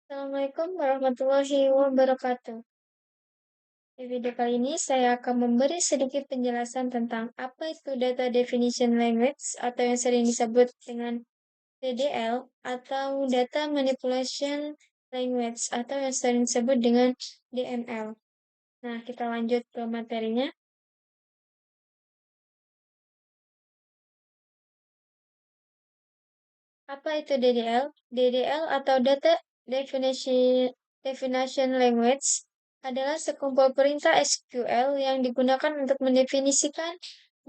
Assalamualaikum warahmatullahi wabarakatuh. Di video kali ini saya akan memberi sedikit penjelasan tentang apa itu Data Definition Language atau yang sering disebut dengan DDL atau Data Manipulation Language atau yang sering disebut dengan DML. Nah, kita lanjut ke materinya. Apa itu DDL? DDL atau Data Definition Language adalah sekumpul perintah SQL yang digunakan untuk mendefinisikan,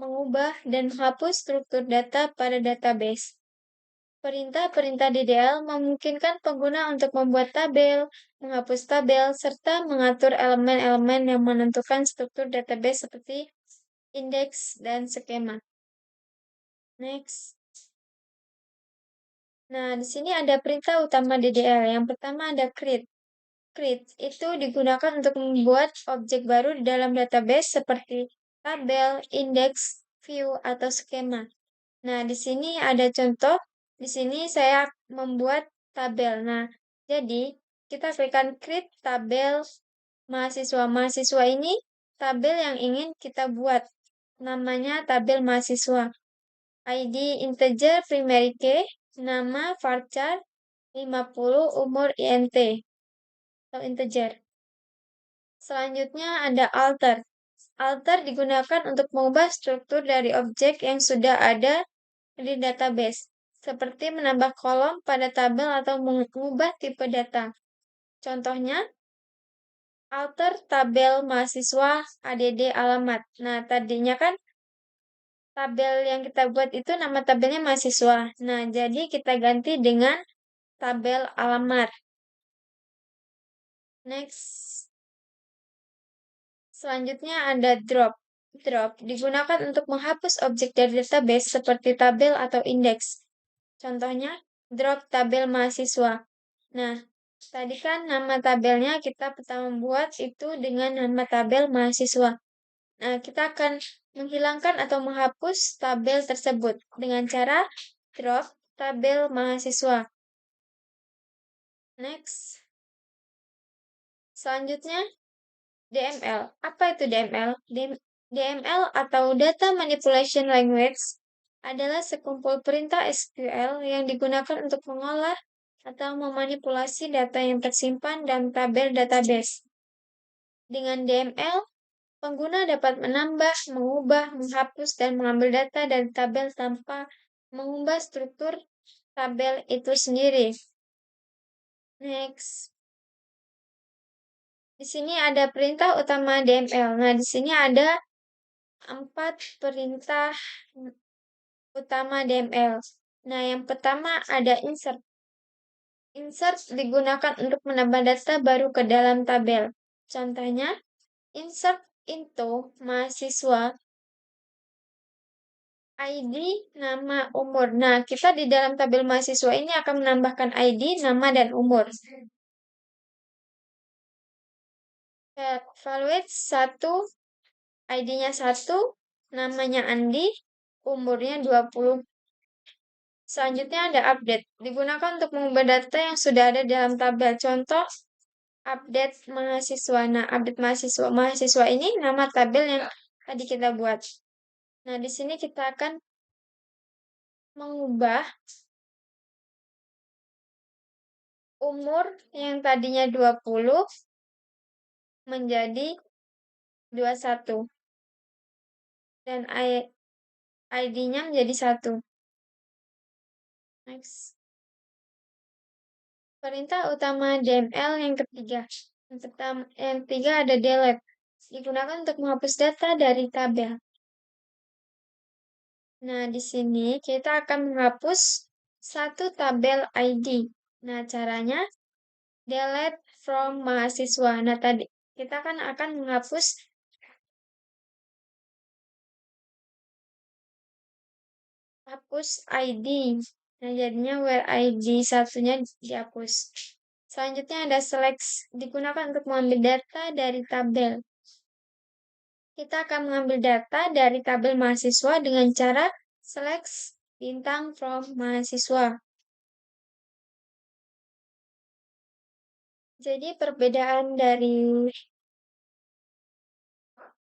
mengubah, dan menghapus struktur data pada database. Perintah-perintah DDL memungkinkan pengguna untuk membuat tabel, menghapus tabel, serta mengatur elemen-elemen yang menentukan struktur database seperti indeks dan skema. Next. Nah, di sini ada perintah utama DDL. Yang pertama ada create. Create itu digunakan untuk membuat objek baru di dalam database seperti tabel, indeks, view, atau skema. Nah, di sini ada contoh. Di sini saya membuat tabel. Nah, jadi kita klikkan create tabel mahasiswa. Mahasiswa ini tabel yang ingin kita buat. Namanya tabel mahasiswa. ID integer primary key, nama varchar 50, umur INT atau integer. Selanjutnya ada alter. Alter digunakan untuk mengubah struktur dari objek yang sudah ada di database, seperti menambah kolom pada tabel atau mengubah tipe data. Contohnya, alter tabel mahasiswa ADD alamat. Nah, tadinya kan tabel yang kita buat itu nama tabelnya mahasiswa. Nah, jadi kita ganti dengan tabel alamat. Next. Selanjutnya ada drop. Drop digunakan untuk menghapus objek dari database seperti tabel atau indeks. Contohnya, drop tabel mahasiswa. Nah, tadi kan nama tabelnya kita pertama buat itu dengan nama tabel mahasiswa. Nah, kita akan menghilangkan atau menghapus tabel tersebut dengan cara drop tabel mahasiswa. Next. Selanjutnya, DML. Apa itu DML? DML atau Data Manipulation Language adalah sekumpul perintah SQL yang digunakan untuk mengolah atau memanipulasi data yang tersimpan dalam tabel database. Dengan DML, pengguna dapat menambah, mengubah, menghapus, dan mengambil data dari tabel tanpa mengubah struktur tabel itu sendiri. Next. Di sini ada perintah utama DML. Nah, di sini ada 4 perintah utama DML. Nah, yang pertama ada insert. Insert digunakan untuk menambah data baru ke dalam tabel. Contohnya, insert into mahasiswa, ID, nama, umur. Nah, kita di dalam tabel mahasiswa ini akan menambahkan ID, nama, dan umur. Evaluate 1, ID-nya 1, namanya Andi, umurnya 20. Selanjutnya ada update. Digunakan untuk mengubah data yang sudah ada dalam tabel. Contoh, update mahasiswa. Nah, update mahasiswa. Mahasiswa ini nama tabel yang tadi kita buat. Nah, di sini kita akan mengubah umur yang tadinya 20 menjadi 21. Dan ID-nya menjadi 1. Next. Perintah utama DML yang ketiga. Yang ketiga ada delete. Digunakan untuk menghapus data dari tabel. Nah, di sini kita akan menghapus satu tabel ID. Nah, caranya delete from mahasiswa. Nah, tadi kita kan akan menghapus ID. Nah, jadinya where ID satunya dihapus. Selanjutnya ada select. Digunakan untuk mengambil data dari tabel. Kita akan mengambil data dari tabel mahasiswa dengan cara select bintang from mahasiswa. Jadi perbedaan dari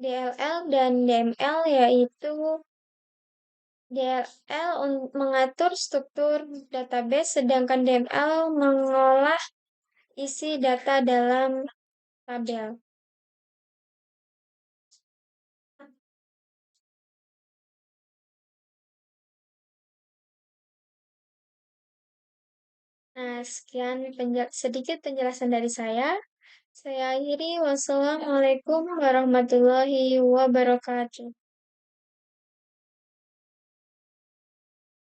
DLL dan DML yaitu DLL mengatur struktur database, sedangkan DML mengolah isi data dalam tabel. Nah, sekian sedikit penjelasan dari saya. Saya akhiri, wassalamualaikum warahmatullahi wabarakatuh.